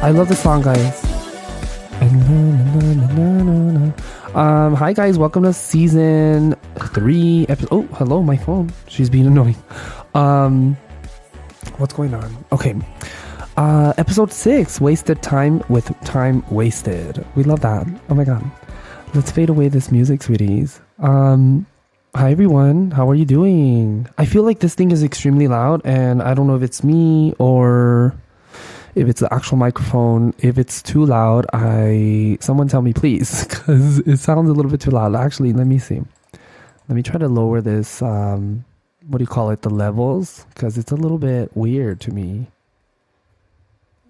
I love the song, guys. Hi guys, welcome to season 3 episode. Oh, hello, my phone. She's being annoying. What's going on? Okay. Episode 6, wasted time with time wasted. We love that. Oh my god. Let's fade away this music, sweeties. Hi everyone, how are you doing? I feel like this thing is extremely loud, and I don't know if it's me or if it's the actual microphone. If it's too loud, someone tell me please, because it sounds a little bit too loud. Actually, let me see. Let me try to lower this, the levels, because it's a little bit weird to me.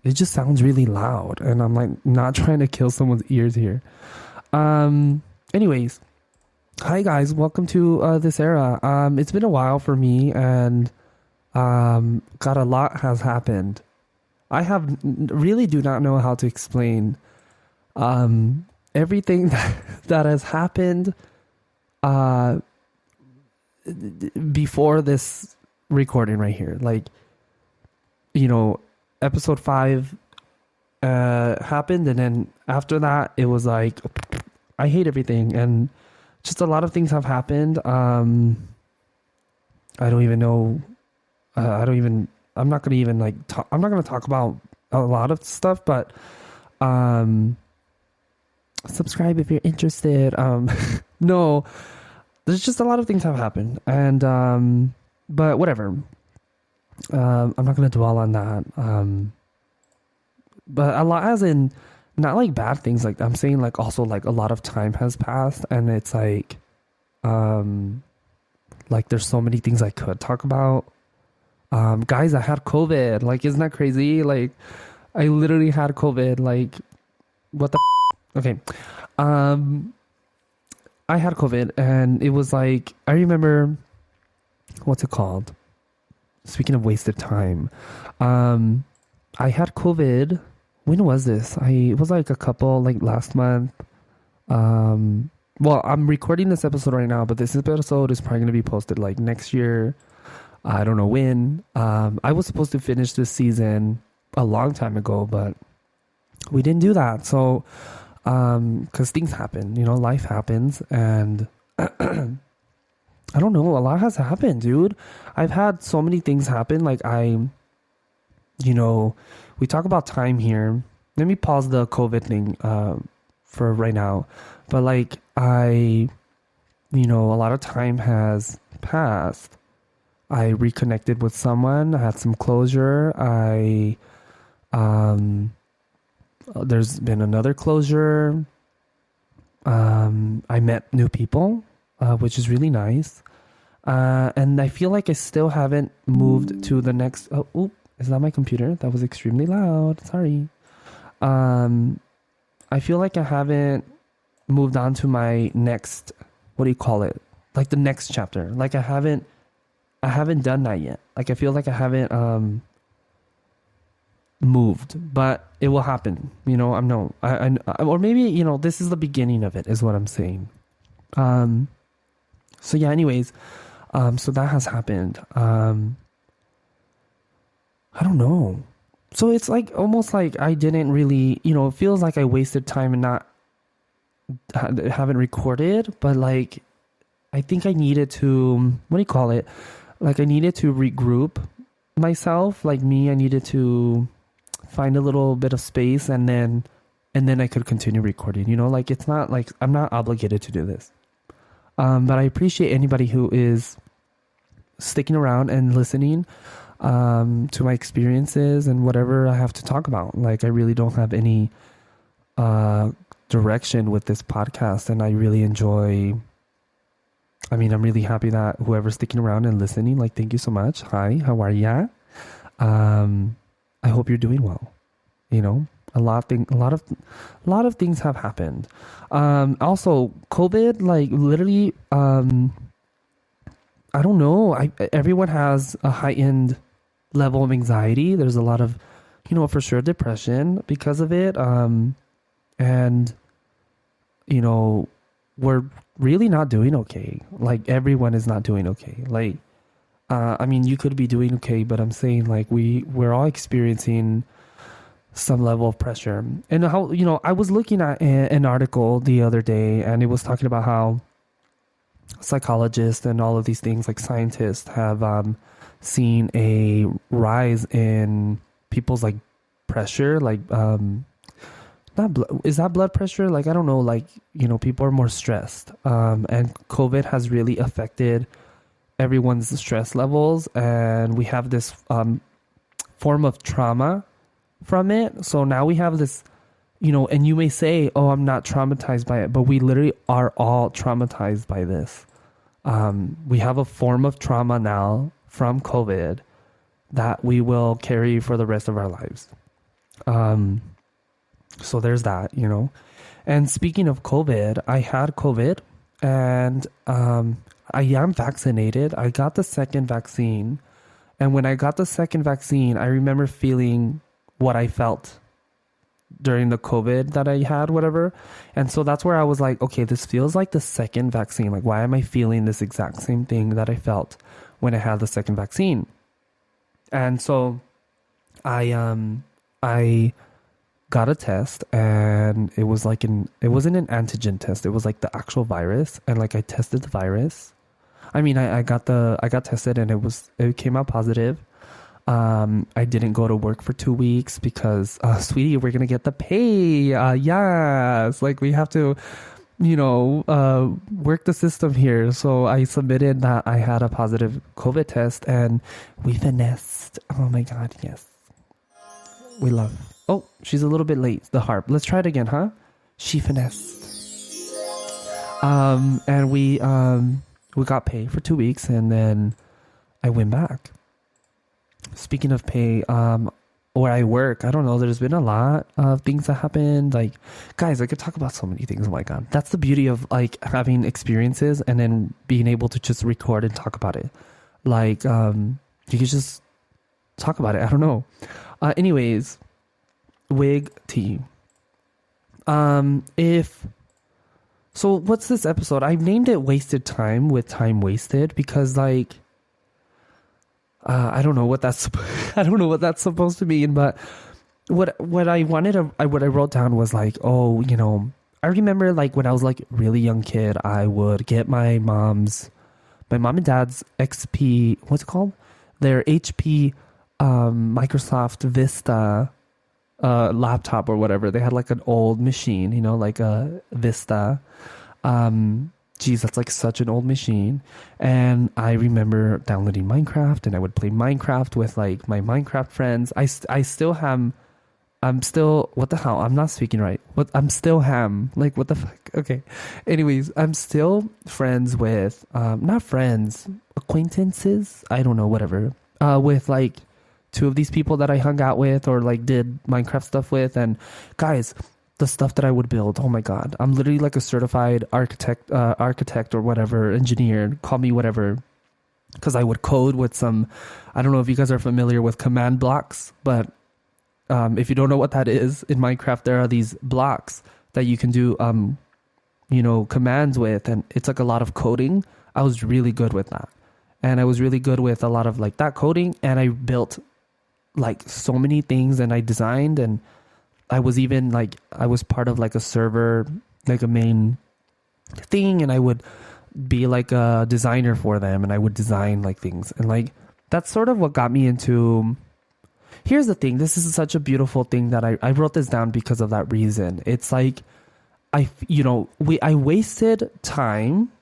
It just sounds really loud, and I'm like not trying to kill someone's ears here. Anyways, hi guys, welcome to this era. It's been a while for me, and God, a lot has happened. I really do not know how to explain everything that has happened before this recording right here. Like, you know, episode 5 happened, and then after that it was like I hate everything, and just a lot of things have happened. I don't even know. I'm not gonna even I'm not gonna talk about a lot of stuff, but subscribe if you're interested. No, there's just a lot of things have happened, and but whatever. I'm not gonna dwell on that. But a lot, as in not like bad things. Like I'm saying, like also like a lot of time has passed, and it's like there's so many things I could talk about. Guys, I had COVID. Like, isn't that crazy? Like, I literally had COVID. Like, what the okay. I had COVID, and it was like, I remember, what's it called? Speaking of wasted time, I had COVID. When was this? It was like last month. Well, I'm recording this episode right now, but this episode is probably going to be posted like next year. I don't know when. I was supposed to finish this season a long time ago, but we didn't do that. So, because things happen, life happens, and I don't know, a lot has happened, dude. I've had so many things happen. Like we talk about time here. Let me pause the COVID thing for right now. But a lot of time has passed. I reconnected with someone. I had some closure. There's been another closure. I met new people, which is really nice. And I feel like I still haven't moved to the next. Oh, is that my computer? That was extremely loud. Sorry. I feel like I haven't moved on to my next. What do you call it? Like the next chapter. Like I haven't done that yet. Like I feel like I haven't moved, but it will happen. Or maybe this is the beginning of it, is what I'm saying. So yeah. Anyways, so that has happened. I don't know. So it's like almost like I didn't really, it feels like I wasted time and haven't recorded, but like I think I needed to, what do you call it? Like I needed to regroup myself. Like I needed to find a little bit of space, and then I could continue recording. Like it's not like I'm not obligated to do this. But I appreciate anybody who is sticking around and listening to my experiences and whatever I have to talk about. Like I really don't have any direction with this podcast, and I really enjoy. I'm really happy that whoever's sticking around and listening, like, thank you so much. Hi, how are ya? I hope you're doing well. A lot of things have happened. Also, COVID, like, literally, I don't know. Everyone has a heightened level of anxiety. There's a lot of, for sure, depression because of it. And we're really not doing okay. Like everyone is not doing okay. Like, you could be doing okay, but I'm saying like we're all experiencing some level of pressure. And how, I was looking at an article the other day, and it was talking about how psychologists and all of these things, like scientists, have seen a rise in people's like pressure, like is that blood pressure? Like, I don't know, like, people are more stressed. And COVID has really affected everyone's stress levels, and we have this form of trauma from it. So now we have this, and you may say, oh, I'm not traumatized by it, but we literally are all traumatized by this. We have a form of trauma now from COVID that we will carry for the rest of our lives. So there's that, And speaking of COVID, I had COVID, and I am vaccinated. I got the second vaccine. And when I got the second vaccine, I remember feeling what I felt during the COVID that I had, whatever. And so that's where I was like, okay, this feels like the second vaccine. Like, why am I feeling this exact same thing that I felt when I had the second vaccine? And so I got a test, and it wasn't an antigen test. It was like the actual virus. And like, I tested the virus. I mean, I got tested, and it came out positive. I didn't go to work for 2 weeks because, sweetie, we're going to get the pay. Yes. Like, we have to, work the system here. So I submitted that I had a positive COVID test, and we finessed. Oh my God. Yes. We love. Oh, she's a little bit late. The harp. Let's try it again, huh? She finessed. And we got paid for 2 weeks, and then I went back. Speaking of pay, where I work, I don't know, there's been a lot of things that happened. Like, guys, I could talk about so many things. Oh my God. That's the beauty of like having experiences and then being able to just record and talk about it. Like, you could just talk about it. I don't know. Anyways, wig tea. So what's this episode? I've named it Wasted Time with Time Wasted because like, I don't know what that's supposed to mean, but what I wrote down was like, oh, I remember like when I was like really young kid, I would get my mom and dad's XP, what's it called? Their HP, Microsoft Vista, laptop or whatever. They had like an old machine, like a Vista. Geez, that's like such an old machine. And I remember downloading Minecraft, and I would play Minecraft with like my Minecraft friends. I'm still, what the hell? I'm not speaking right. I'm still ham. Like, what the fuck? Okay. Anyways, I'm still friends with, not friends, acquaintances. I don't know, whatever. With like 2 of these people that I hung out with or like did Minecraft stuff with. And guys, the stuff that I would build, oh my God, I'm literally like a certified architect or whatever, engineer, call me whatever, because I would code with some, I don't know if you guys are familiar with command blocks, but if you don't know what that is, in Minecraft there are these blocks that you can do commands with, and it's like a lot of coding. I was really good with that, and I was really good with a lot of like that coding, and I built like so many things, and I designed, and I was even like, I was part of like a server, like a main thing, and I would be like a designer for them, and I would design like things. And like, that's sort of what got me into, here's the thing. This is such a beautiful thing that I wrote this down because of that reason. It's like, I wasted time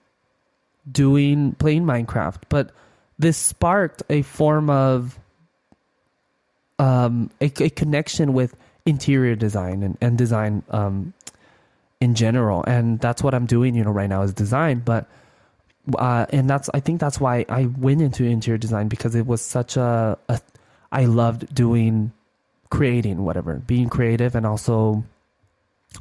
playing Minecraft, but this sparked a form of, a connection with interior design and design in general, and that's what I'm doing right now is design. But and I think that's why I went into interior design, because it was such I loved creating whatever, being creative, and also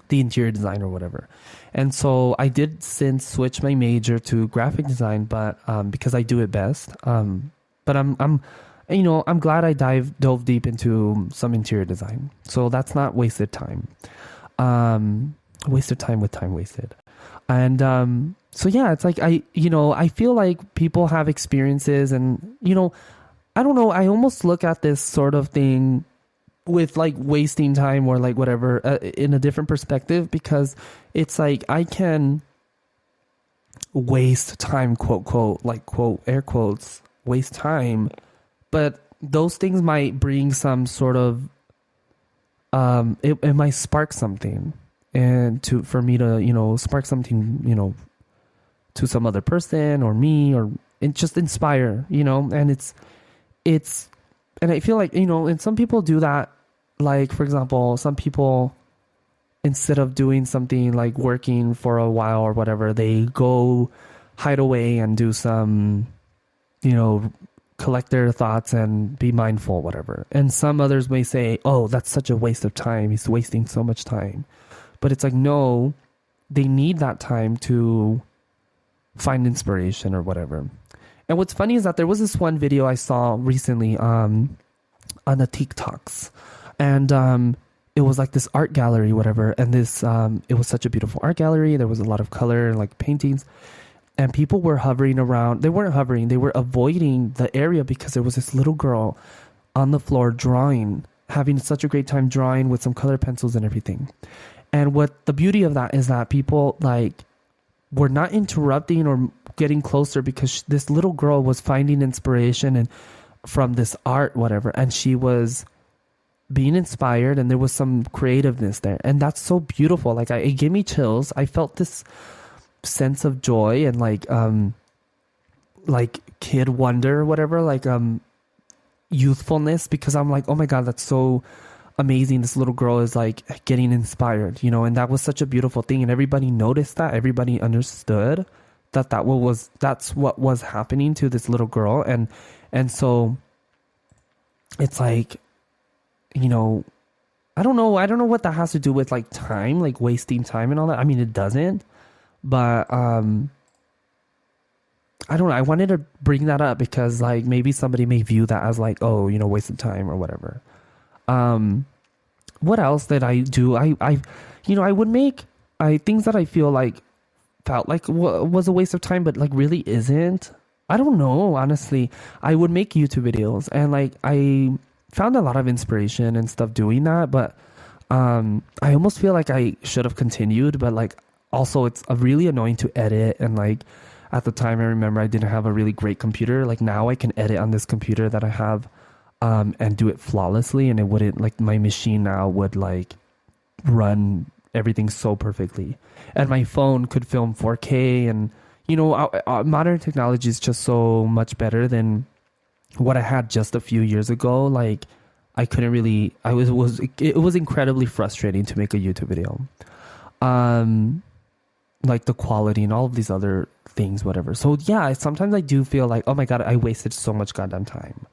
the interior design or whatever. And so I did since switch my major to graphic design, but because I do it best. But I'm glad I dove deep into some interior design. So that's not wasted time. Wasted time with time wasted. And so yeah, it's like I feel like people have experiences, and I don't know, I almost look at this sort of thing with like wasting time or like whatever in a different perspective, because it's like I can waste time, quote, quote, like quote, air quotes, waste time, but those things might bring some sort of it might spark something, and to for me to spark something, to some other person or me, or it just inspire, and it's and I feel like, and some people do that. Like, for example, some people, instead of doing something like working for a while or whatever, they go hide away and do some, collect their thoughts and be mindful, whatever. And some others may say, oh, that's such a waste of time. He's wasting so much time. But it's like, no, they need that time to find inspiration or whatever. And what's funny is that there was this one video I saw recently on the TikToks. And it was like this art gallery, whatever. And this, it was such a beautiful art gallery. There was a lot of color and like paintings. And people were hovering around. They weren't hovering. They were avoiding the area because there was this little girl on the floor drawing, having such a great time drawing with some color pencils and everything. And what the beauty of that is that people like were not interrupting or getting closer, because this little girl was finding inspiration and from this art, whatever. And she was being inspired, and there was some creativeness there. And that's so beautiful. Like it gave me chills. I felt this sense of joy and like kid wonder or whatever, like youthfulness, because I'm like, oh my God, that's so amazing. This little girl is like getting inspired, and that was such a beautiful thing. And everybody noticed that, everybody understood that's what was happening to this little girl. And so it's like, I don't know what that has to do with like time, like wasting time and all that. I mean, it doesn't. But I don't know. I wanted to bring that up because like maybe somebody may view that as like, oh, waste of time or whatever. What else did I do? I would make things that I feel like felt like was a waste of time, but like really isn't. I don't know. Honestly, I would make YouTube videos, and like I found a lot of inspiration and stuff doing that. But I almost feel like I should have continued, but like. Also, it's really annoying to edit, and like at the time I remember I didn't have a really great computer. Like now I can edit on this computer that I have and do it flawlessly, and it wouldn't, like my machine now would like run everything so perfectly, and my phone could film 4K, and modern technology is just so much better than what I had just a few years ago. Like I couldn't really, it was incredibly frustrating to make a YouTube video. Like the quality and all of these other things, whatever. So yeah, sometimes I do feel like, oh my God, I wasted so much goddamn time.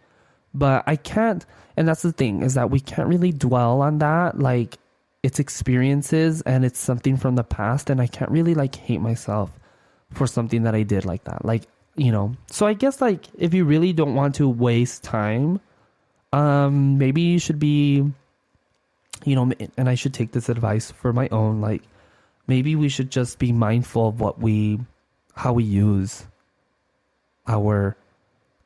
But I can't, and that's the thing, is that we can't really dwell on that. Like it's experiences and it's something from the past, and I can't really like hate myself for something that I did like that. Like, so I guess like if you really don't want to waste time, maybe you should be, and I should take this advice for my own, like, maybe we should just be mindful of how we use our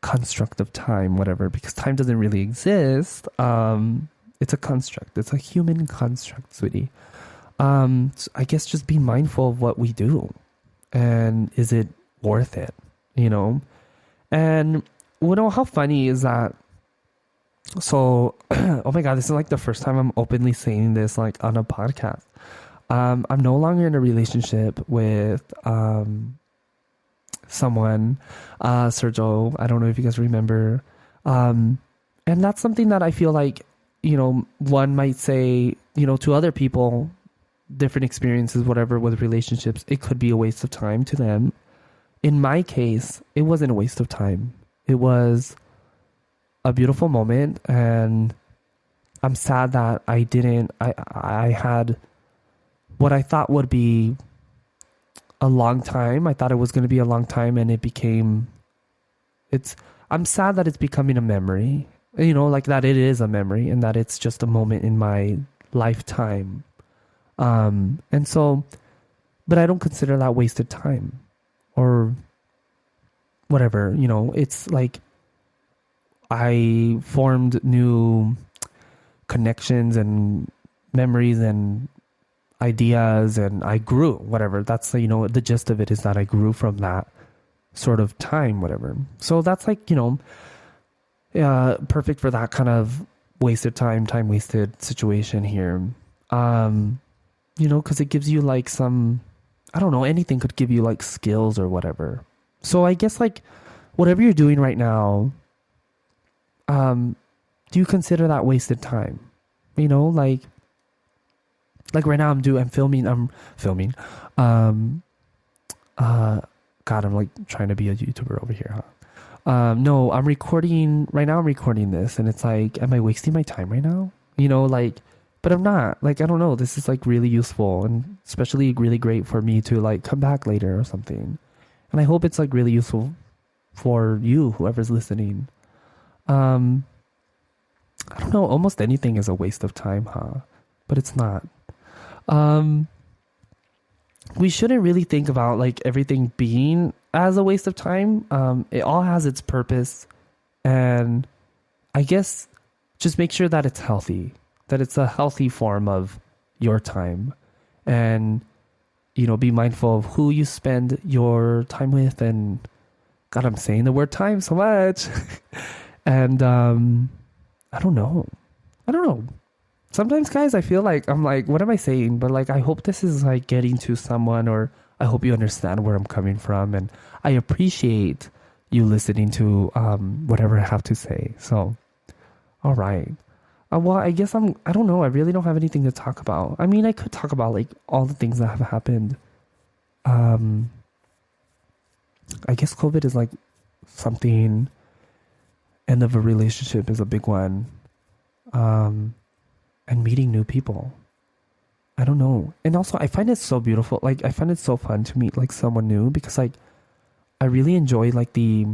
construct of time, whatever, because time doesn't really exist. It's a construct. It's a human construct, sweetie. So I guess just be mindful of what we do, and is it worth it? And how funny is that? So, oh my God, this is like the first time I'm openly saying this like on a podcast. I'm no longer in a relationship with someone, Sergio. I don't know if you guys remember. And that's something that I feel like, one might say, to other people, different experiences, whatever, with relationships, it could be a waste of time to them. In my case, it wasn't a waste of time. It was a beautiful moment, and I'm sad that I had what I thought would be a long time. I thought it was going to be a long time, and I'm sad that it's becoming a memory, like that it is a memory, and that it's just a moment in my lifetime. And so, but I don't consider that wasted time or whatever, it's like I formed new connections and memories and ideas, and I grew, whatever. That's, the gist of it is that I grew from that sort of time, whatever. So that's like, perfect for that kind of wasted time wasted situation here. Because it gives you like some, I don't know, anything could give you like skills or whatever. So I guess like whatever you're doing right now, do you consider that wasted time? Like right now I'm filming. God, I'm like trying to be a YouTuber over here, huh? No, I'm recording right now. I'm recording this, and it's like, am I wasting my time right now? But I'm not. Like, I don't know. This is like really useful, and especially really great for me to like come back later or something. And I hope it's like really useful for you, whoever's listening. I don't know. Almost anything is a waste of time, huh? But it's not. We shouldn't really think about like everything being as a waste of time. It all has its purpose, and I guess just make sure that it's healthy, that it's a healthy form of your time, and be mindful of who you spend your time with. And God, I'm saying the word time so much. And I don't know. Sometimes, guys, I feel like I'm like, what am I saying? But like, I hope this is like getting to someone, or I hope you understand where I'm coming from, and I appreciate you listening to whatever I have to say. So, all right. Well, I guess I don't know. I really don't have anything to talk about. I mean, I could talk about like all the things that have happened. I guess COVID is like something. End of a relationship is a big one. And meeting new people. I don't know. And also I find it so beautiful. Like I find it so fun to meet like someone new, because like I really enjoy like the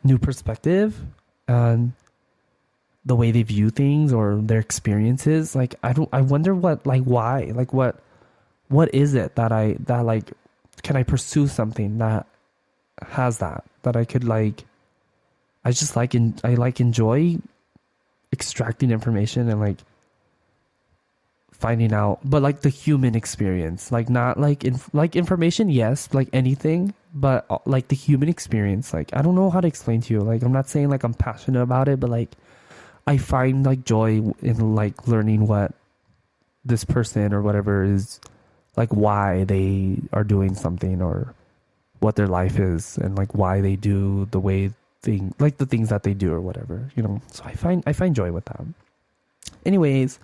new perspective and the way they view things or their experiences. Like I wonder what is it that like, can I pursue something that has that I could like, I just like, I like enjoy extracting information and like finding out, but like the human experience, like not like like information, yes, like anything, but like the human experience. Like I don't know how to explain to you. Like I'm not saying like I'm passionate about it, but like I find like joy in like learning what this person or whatever is like, why they are doing something, or what their life is, and like why they do the way like the things that they do or whatever, So I find joy with that. Anyways,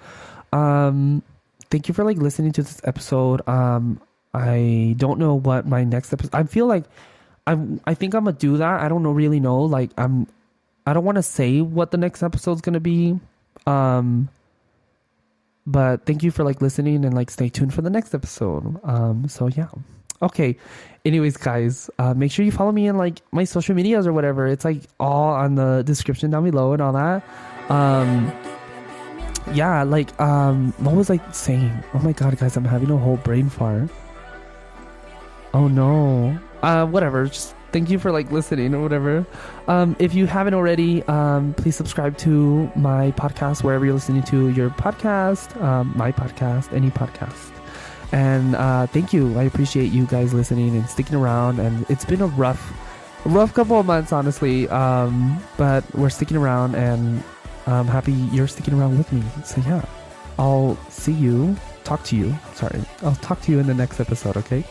thank you for like listening to this episode. I don't know what my next episode, I feel like I think I'm gonna do that. I don't really know. Like I don't want to say what the next episode's gonna be. But thank you for like listening, and like stay tuned for the next episode. So yeah. Okay. Anyways, guys, make sure you follow me in like my social medias or whatever. It's like all on the description down below and all that. Yeah, like, what was I saying? Oh my God, guys, I'm having a whole brain fart. Oh no. Whatever. Just thank you for like listening or whatever. If you haven't already, please subscribe to my podcast wherever you're listening to your podcast, my podcast, any podcast. And thank you. I appreciate you guys listening and sticking around. And it's been a rough couple of months, honestly. But we're sticking around, and I'm happy you're sticking around with me. So yeah, I'll talk to you in the next episode, okay?